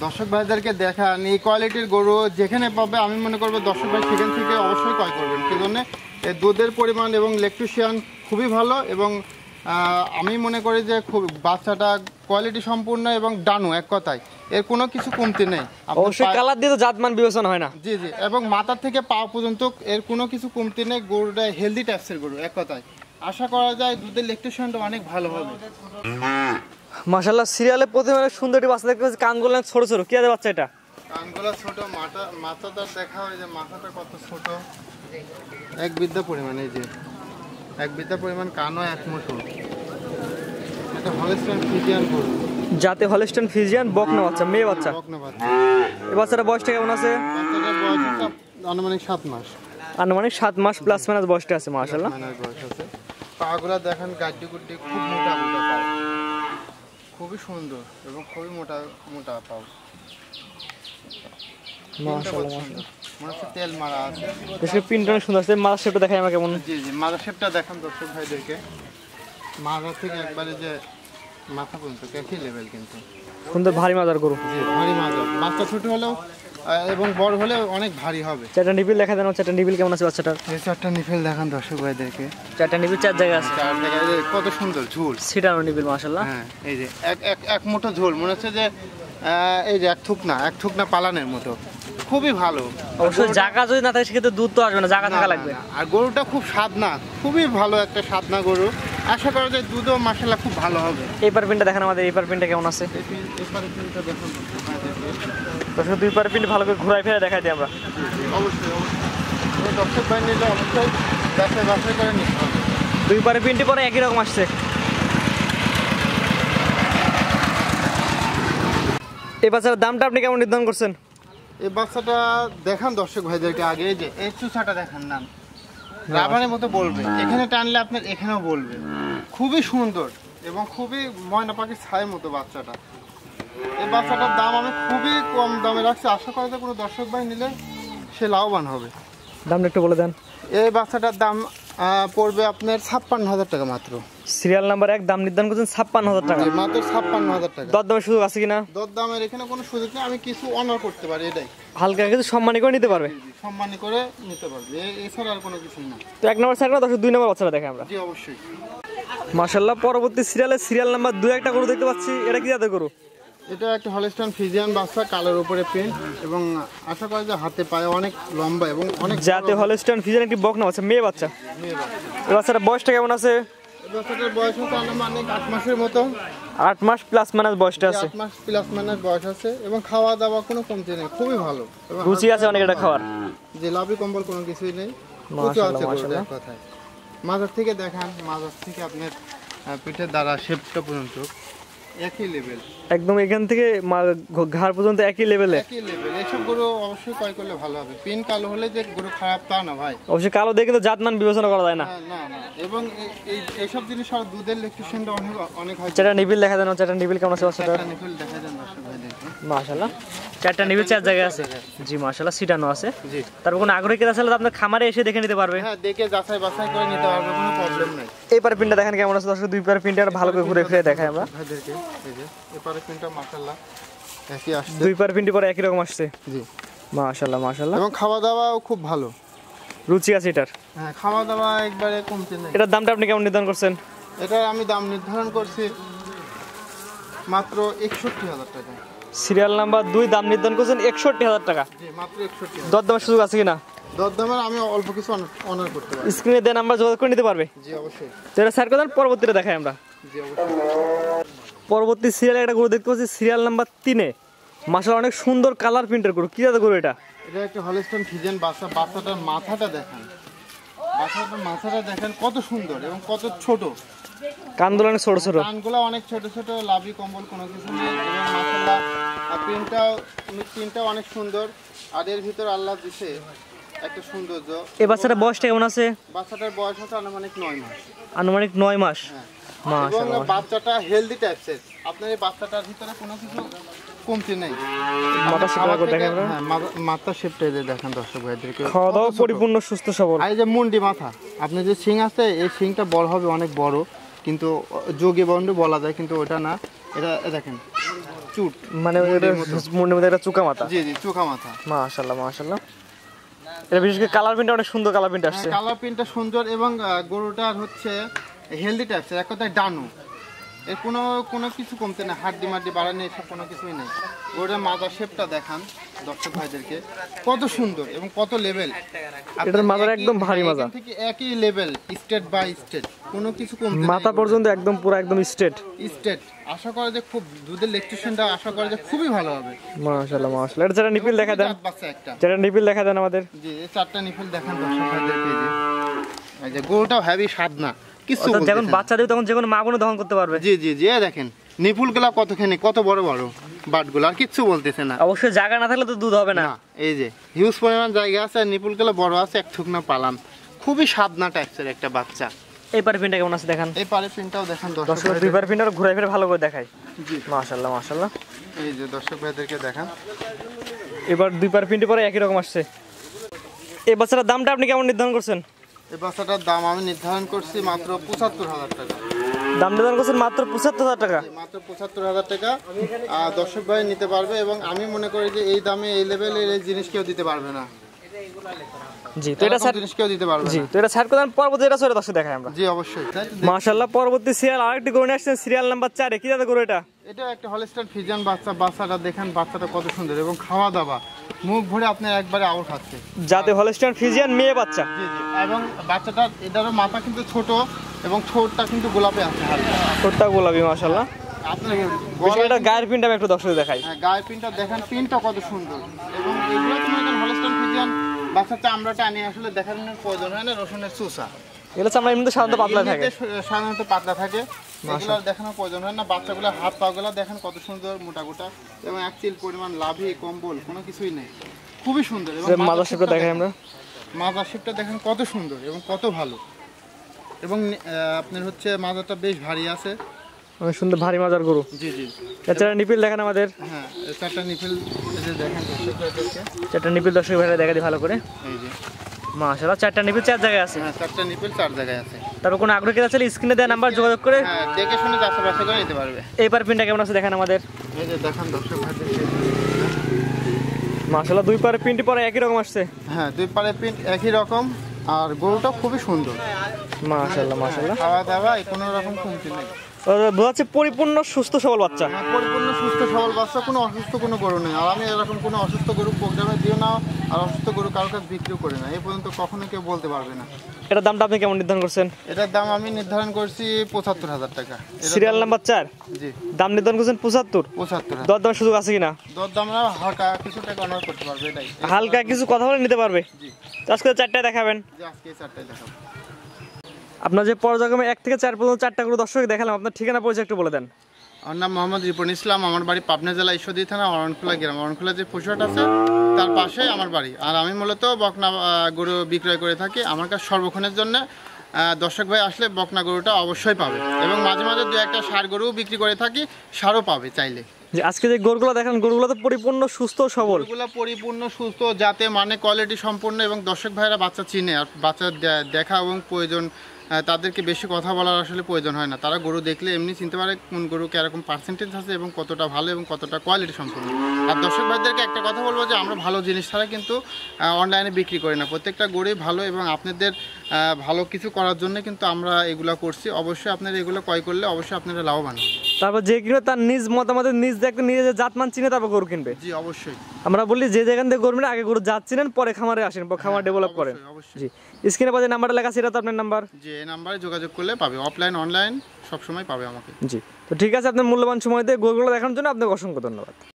দর্শক ভাইদেরকে দেখান এই কোয়ালিটির গরু যেখানে পাবে আমি মনে করবো দর্শক ভাই সেখান থেকে অবশ্যই ক্রয় করবেন। কি জন্য দুধের পরিমাণ এবং ল্যাকটোশিয়ান খুবই ভালো এবং আমি মনে করি যে খুব বাচ্চাটা কোয়ালিটি সম্পূর্ণ এবং ডানু, এক কথায় এর কোনো কিছু কমতি নেই। অবশ্যই কালার দিয়ে তো জাতমান বিবেচনা হয় না। জি জি, এবং মাথা থেকে পা পর্যন্ত এর কোনো কিছু কমতি নেই। গরুটা হেলদি টাইপসের গরু, এক কথায় আশা করা যায় দুধের ল্যাকটোশিয়ানটা অনেক ভালো হবে। মাশাআল্লাহ সিরিয়ালে প্রথমে সুন্দর একটি বাচ্চা দেখতে পাচ্ছি, কানগুলো ছোট ছোট। কি আছে বাচ্চা এটা? কানগুলো ছোট, মাথাটা দেখা হয় যে মাথাটা কত ছোট, এক বিদ্যা পরিমাণ। এই যে এক বিদ্যা পরিমাণ কানও এক মুঠো। এটা হলস্টাইন ফ্রিজিয়ান গরু, যাতে হলস্টাইন ফ্রিজিয়ান বকনা বাচ্চা, মেয়ে বাচ্চা। বকনা বাচ্চা। এই বাচ্চাটার বয়সটা কেমন আছে? বাচ্চাটার বয়স আনুমানিক 7 মাস। আনুমানিক 7 মাস প্লাস মাইনাস বয়সটা আছে। মাশাআল্লাহ বয়স আছে। পাগুলা দেখেন গাড্ডি গুড্ডি খুব মোটা মোটা পাও, খুবই সুন্দর এবং খুবই মোটা মোটা পাও। মাশাআল্লাহ মনে হচ্ছে তেল মারা আছে। দেখে প্রিন্ট অনেক সুন্দর আছে। মাদার শেপটা দেখাই আমাকে কেমন? জি জি, মাদার শেপটা দেখান দর্শক ভাইদেরকে। মাথা থেকে একবারে যে মাথা পর্যন্ত একই লেভেল, কিন্তু সুন্দর ভারী মাদার গরু। জি ভারী মাদার। বাচ্চা ছোট হলেও এবং বড় হলেও অনেক ভারী হবে। চারটা নিপিল দেখা দেন। চারটা নিপিল কেমন আছে বাচ্চাটার? এই চারটা নিপিল দেখান দর্শক ভাইদেরকে। চারটা নিপিল 4 জায়গায় আছে। 4 জায়গায় কত সুন্দর ঝুল, সিটানো নিপিল মাশাআল্লাহ। হ্যাঁ এই যে এক মুঠো ঝোল, মনে হচ্ছে যে এই যে এক থুকনা পালানের মতো, খুবই ভালো। অবশ্যই জায়গা যদি না থাকে সেক্ষেত্রে দুধ তো আসবে না, জায়গা থাকা লাগবে। আর গরুটা খুব স্বাদনা, খুবই ভালো একটা স্বাদনা গরু। আশা করা যায় দুধও মাশাআল্লাহ খুব ভালো হবে। এই পারপিনটা দেখেন আমাদের, এই পারপিনটা কেমন আছে? এই পারপিনটা দেখুন দর্শক, দুই পারপিন ভালো করে ঘুরাই ফেরা দেখাই দিই আমরা। অবশ্যই অবশ্যই দর্শক ভাই নিলে অবশ্যই বাছাই করে নিতে হবে। দুই পারপিনটি পরে একই রকম আসছে। এই বাচ্চাটার দামটা আপনি কেমন নির্ধারণ করছেন? এই বাচ্চাটা দেখান দর্শক ভাইদেরকে আগে। এই যে এই চুষাটা দেখান, নাম রাবারের মতো বলবে, এখানে টানলে আপনার এখানেও বলবে। খুবই সুন্দর এবং খুবই ময়না পাখির ছায়ের মতো বাচ্চাটা। এই বাচ্চাটার দাম আমি খুবই কম দামে রাখছি। আশা করা যায় কোনো দর্শক ভাই নিলে সে লাভবান হবে। দামটা একটু বলে দেন। এই বাচ্চাটার দাম পড়বে আপনার 56,000 টাকা মাত্র। সিরিয়াল নাম্বার 1 দাম নির্ধারণ করছেন 56,000 টাকা। মাত্র 56,000 টাকা। দরদামের সুযোগ আছে কিনা? দরদামের এখানে কোনো সুযোগ নেই, আমি কিছু অনার করতে পারি, এটাই। হালকা কিছু সম্মানী করে নিতে পারবে? সম্মানী করে নিতে পারবে, এছাড়া আর কোনো কিছু না। তো 1 নম্বর সাইড না দর্শক, 2 নম্বর বাচ্চাটা দেখে আমরা। জি অবশ্যই। মাশাআল্লাহ পরবর্তী সিরিয়াল নাম্বার 2 একটা গরু দেখতে পাচ্ছি। এটা কি জাতের গরু? এটা একটা হলস্টাইন ফ্রিজিয়ান বাচ্চা, কালোর উপরে প্রিন্ট এবং আশা করা যায় হাতে পায়ে অনেক লম্বা এবং অনেক যাতে হলস্টাইন ফ্রিজিয়ান একটি বকনা বাচ্চা, মেয়ে বাচ্চা। এই বাচ্চাটার বয়সটা কেমন আছে? এই বাচ্চাটার বয়স হচ্ছে আনুমানিক 8 মাসের মতো। 8 মাস প্লাস মাইনাস বয়সটা আছে। 8 মাস প্লাস মাইনাস বয়স আছে এবং খাওয়া দাওয়া কোনো কমতি নেই, খুবই ভালো। রুচি আছে অনেক এটা খাওয়ার। যে লাভি কম্বল কোনো কিছুই নেই, মাশাআল্লাহ মাশাআল্লাহ। কথায় মাজার থেকে দেখান, মাজার থেকে আপনার পিঠের দ্বারা শেপটা পর্যন্ত একই লেভেল, একদম এখান থেকে ঘাড় পর্যন্ত একই লেভেলে। একই লেভেল। এইসব গরু অবশ্যই ক্রয় করলে ভালো হবে। পিন কালো হলে যে গরু খারাপ তা না ভাই। অবশ্যই কালো দেখে তো জাতমান বিবেচনা করা যায় না। না না, এবং এইসব জিনিস আর দুধের ল্যাকটোশনটা অনেক হয়। চারটা নিবিল দেখা দেন। চারটা নিবিল কেমন আছে বাচ্চাটা? চারটা নিপিল দেখা দেন দর্শক ভাইদেরকে। মাশাআল্লাহ চারটা নিবিল 4 জায়গায় আছে। জি মাশাআল্লাহ সিটানো আছে। জি, তারপর কোনো আগ্রহী কেউ আসলে আপনার খামারে এসে দেখে নিতে পারবে। হ্যাঁ দেখে যাচাই বাছাই করে নিতে পারবে, কোনো প্রবলেম নাই। এই পার পিনটা দেখেন কেমন আছে দর্শক, 2 পার পিনটা ভালো করে ঘুরে ফিরে দেখাই আমরা ভাইদেরকে। এই যে এই পারে পিনটা মাশাআল্লাহ একই আসছে। 2 পার পিনটি পরে একই রকম আসছে। জি মাশাআল্লাহ মাশাআল্লাহ। এবং খাওয়া দাওয়াও খুব ভালো, রুচি আছে এটার। হ্যাঁ খাওয়া দাওয়া একবারে কমতে নেই। এটার দামটা আপনি কেমন নির্ধারণ করছেন? এটার আমি দাম নির্ধারণ করছি মাত্র 61,000 টাকা। সিরিয়াল নাম্বার 2 দাম নির্ধারণ করছেন 61,000 টাকা। জি মাত্র 61,000। দরদামের সুযোগ আছে কিনা? দরদামের আমি অল্প কিছু অনার করতে পারি। স্ক্রিনে দেন নাম্বার যোগাযোগ করে নিতে পারবে। জি অবশ্যই। তো এটা সাইড করে দেন, পরবর্তীতে দেখাই আমরা। জি অবশ্যই। পরবর্তী সিরিয়ালে একটা গরু দেখতে পাচ্ছি, সিরিয়াল নাম্বার 3 এ। মাশাআল্লাহ অনেক সুন্দর কালার প্রিন্টের গরু। কি জাতের গরু এটা? এটা একটা হলস্টাইন ফ্রিজিয়ান বাচ্চা। বাচ্চাটার মাথাটা দেখেন, বাচ্চাটার মাথাটা দেখেন কত সুন্দর এবং কত ছোট। কানগুলো অনেক ছোট ছোট, কানগুলো অনেক ছোট ছোট, লাভি কম্বল কোনো কিছু নেই এবং মাশাআল্লাহ প্রিন্টটাও অনেক সুন্দর। আর এর ভিতর আল্লাহ দিছে একটা সৌন্দর্য। এই বাচ্চাটার বয়সটা কেমন আছে? বাচ্চাটার বয়স হচ্ছে আনুমানিক 9 মাস। আনুমানিক 9 মাস। এবং বাচ্চাটা হেলদি টাইপসের। আপনার এই বাচ্চাটার ভিতরে কোনো কিছু কমতি নেই। মাথা শেপটা দেখেন আমরা। হ্যাঁ মাথা শেপটা দেখেন দর্শক ভাইদেরকে। খাওয়া দাওয়া পরিপূর্ণ সুস্থ সবল। আর এই যে মুন্ডি মাথা, আপনি যে শিং আছে এই শিংটা বড় হবে অনেক বড়, কিন্তু যোগী বন্ড বলা যায়, কিন্তু ওটা না। এটা দেখেন চুট, মানে মুন্ডির মধ্যে একটা চুকা মাথা। জি জি, চোখা মাথা। মাশাআল্লাহ মাশাআল্লাহ। এটা বিশেষ করে কালার প্রিন্টটা অনেক সুন্দর কালার প্রিন্ট আসছে। কালার প্রিন্টটা সুন্দর এবং গরুটার হচ্ছে হেলদি টাইপসের, এক কথায় ডানু। এর কোনো কিছু কমতে না, হাড্ডি মাড্ডি বাড়ানো এসব কোনো কিছুই নেই। গরুটার মাথার শেপটা দেখান দর্শক ভাইদেরকে, কত সুন্দর এবং কত লেভেল। এটার মাথার একদম ভারী মাজা, থেকে একই লেভেল, স্টেট বাই স্টেট, কোনো কিছু কমতে না। মাথা পর্যন্ত একদম পুরো একদম স্ট্রেট। আশা করা যে খুব দুধের লেকচুশনটা আশা করা যে খুবই ভালো হবে। মাশাআল্লাহ মাশাআল্লাহ। এটা যারা নিপিল দেখা দেন, যারা নিপিল দেখা দেন আমাদের। জি, এই 4টা নিপিল দেখান দর্শক ভাইদেরকে। এই যে গরুটাও হেভি স্বাদ না কিছু, যখন বাচ্চা দেবে তখন যে কোনো মা বোনও দহন করতে পারবে। জি জি জি, দেখেন নিপুলগুলা কতখানি, কত বড় বড় বাটগুলো, আর কিচ্ছু বলতেছে না। অবশ্যই জায়গা না থাকলে তো দুধ হবে না। এই যে হিউজ পরিমাণ জায়গা আছে, আর নিপুলগুলো বড় আছে, এক থুকনা পালাম, খুবই সাদনা টাইপসের একটা বাচ্চা। এই পারে পিনটা কেমন আছে দেখান। এই পারে পিনটাও দেখান দর্শক, দুই পারে পিনটা ঘুরাই ফিরে ভালো করে দেখাই। জি মাশাআল্লাহ মাশাআল্লাহ। এই যে দর্শক ভাইদেরকে দেখান, এবার দুই পারে পিনটি পরে একই রকম আসছে। এই বাচ্চাটার দামটা আপনি কেমন নির্ধারণ করছেন? এই বাচ্চাটার দাম আমি নির্ধারণ করছি মাত্র ৭৫,০০০ টাকা। দাম নির্ধারণ করছেন মাত্র ৭৫,০০০ টাকা। মাত্র ৭৫,০০০ টাকা দর্শক ভাই নিতে পারবে, এবং আমি মনে করি যে এই দামে এই লেভেলের এই জিনিস কেউ দিতে পারবে না। জি, তো এটা জিনিস কেউ দিতে পারবে না। জি, তো এটা সাইড করে পরবর্তী এটা সরে দর্শক দেখাই আমরা। জি অবশ্যই। মাশাআল্লাহ, পরবর্তী সিরিয়াল আরেকটি গরু নিয়ে আসছেন, সিরিয়াল নাম্বার 4 এ। কি জাতের গরু এটা? এটা একটা হলস্টাইন ফ্রিজিয়ান বাচ্চা। বাচ্চাটা দেখেন, বাচ্চাটা কত সুন্দর এবং খাওয়া দাওয়া মুখ ভরে আপনার একবারে আউল খাচ্ছে। যাতে হলস্টাইন ফ্রিজিয়ান মেয়ে বাচ্চা। জি জি, এবং বাচ্চাটা এটারও মাথা কিন্তু ছোট এবং ঠোঁটটা কিন্তু গোলাপি আছে হালকা। ঠোঁটটা গোলাপি মাশাআল্লাহ। আপনার এটা গায়ের পিনটা আমি একটু দর্শক দেখাই। গায়ের পিনটা দেখেন, পিনটা কত সুন্দর। এবং এগুলো তো মনে করেন হলস্টাইন ফ্রিজিয়ান বাচ্চার চামড়াটা আনি আসলে দেখানোর প্রয়োজন হয় না, রসুনের চুষা। এগুলো চামড়া এমনিতে সাধারণত পাতলা থাকে, সাধারণত পাতলা থাকে, এগুলো দেখানোর প্রয়োজন হয় না। বাচ্চাগুলো হাত পা গুলা দেখেন কত সুন্দর মোটা গোটা, এবং এক চিল পরিমাণ লাভি কম্বল কোনো কিছুই নেই, খুবই সুন্দর। এবং মাজার শেপটা দেখাই আমরা, মাজার শেপটা দেখেন কত সুন্দর এবং কত ভালো। এবং আপনার হচ্ছে মাজারটা বেশ ভারী আছে, অনেক সুন্দর ভারী মাজার গরু। জি জি। এছাড়া নিপিল দেখেন আমাদের। হ্যাঁ, 4টা নিপিল দেখেন দর্শক ভাইদেরকে। 4টা নিপিল দর্শক ভাইরা দেখা দিই ভালো করে। এই যে মাশাআল্লাহ, 4টা নিপিল 4 জায়গায় আছে। হ্যাঁ, 4টা নিপিল 4 জায়গায় আছে। তারপর কোনো আগ্রহী আছে স্ক্রিনে দেওয়া নাম্বার যোগাযোগ করে হ্যাঁ, দেখে শুনে যাচাই বাছাই করে নিতে পারবে। এইবার পিনটা কেমন আছে দেখেন আমাদের। এই যে দেখেন দর্শক ভাইদেরকে। মাশাআল্লাহ, দুই পারে পিনটি পরে একই রকম আসছে। হ্যাঁ, দুই পারে প্রিন্ট একই রকম, আর গরুটা খুবই সুন্দর। মাশাআল্লাহ মাশাআল্লাহ। খাওয়া দাওয়া কোনো রকম কমতি নেই, বোঝা যাচ্ছে পরিপূর্ণ সুস্থ সবল বাচ্চা। হ্যাঁ, পরিপূর্ণ সুস্থ সবল বাচ্চা, কোনো অসুস্থ কোনো গরু নেই। আর আমি এরকম কোনো অসুস্থ গরু প্রোগ্রামে দিও না, আর অসুস্থ গরু কারোর কাছে বিক্রিও করি না, এই পর্যন্ত কখনো কেউ বলতে পারবে না। এটার দামটা আপনি কেমন নির্ধারণ করছেন? এটার দাম আমি নির্ধারণ করছি ৭৫,০০০ টাকা। সিরিয়াল নাম্বার 4, জি, দাম নির্ধারণ করছেন 75। ৭৫,০০০। দরদাম সুযোগ আছে কিনা? দরদামরা হালকা কিছু টাকা অনার করতে পারবে, এটাই। হালকা কিছু কথা বলে নিতে পারবে। জি, আজকে 4টায় দেখাবেন। যে আজকে 4টায় দেখাবো। আপনার যে পর্যায়ক্রমে 1 থেকে 4 পর্যন্ত 4টা করে দর্শক দেখালাম, আপনার ঠিকানা পরিচয় একটু বলে দেন। আমার নাম মোহাম্মদ রিপন ইসলাম, আমার বাড়ি পাবনা জেলা ঈশ্বরদী থানা অরণখোলা গ্রাম। অরণখোলা যে পশুহাট আছে তার পাশে আমার বাড়ি। আর আমি মূলত বকনা গরু বিক্রয় করে থাকি। আমার কাছে সর্বক্ষণের জন্য দর্শক ভাই আসলে বকনা গরুটা অবশ্যই পাবে, এবং মাঝে মাঝে 2-1টা ষাঁড় গরুও বিক্রি করে থাকি, ষাঁড়ও পাবে চাইলে। যে আজকে যে গরুগুলো দেখেন, গরুগুলো তো পরিপূর্ণ সুস্থ সবল, গরুগুলো পরিপূর্ণ সুস্থ, যাতে মানে কোয়ালিটি সম্পূর্ণ, এবং দর্শক ভাইরা বাচ্চা চিনে। আর বাচ্চা দেখা এবং প্রয়োজন, তাদেরকে বেশি কথা বলার আসলে প্রয়োজন হয় না। তারা গরু দেখলে এমনি চিনতে পারে কোন গরু কীরকম পার্সেন্টেজ আছে এবং কতটা ভালো এবং কতটা কোয়ালিটি সম্পূর্ণ। আর দর্শক ভাইদেরকে একটা কথা বলবো যে আমরা ভালো জিনিস ছাড়া কিন্তু অনলাইনে বিক্রি করি না। প্রত্যেকটা গরুই ভালো, এবং আপনাদের ভালো কিছু করার জন্য কিন্তু আমরা এগুলো করছি। অবশ্যই আপনারা এগুলো ক্রয় করলে অবশ্যই আপনারা লাভবান হবেন। তারপর যে কিনে তার নিজ মতামতের নিজ দেখতে নিজের জাতমান চিনে তারপর গরু কিনবে। জি অবশ্যই। আমরা বলি যে যেখান থেকে গরু কিনে আগে গরু জাত চিনেন, পরে খামারে আসেন, খামার ডেভেলপ করেন। জি, স্ক্রিনে পাশে নাম্বারটা লেখা আছে, এটা তো আপনার নাম্বার। জি, এই নাম্বারে যোগাযোগ করলে পাবে, অফলাইন অনলাইন সবসময় পাবে আমাকে। জি, তো ঠিক আছে, আপনার মূল্যবান সময় দিয়ে গরুগুলো দেখানোর জন্য আপনাকে অসংখ্য ধন্যবাদ।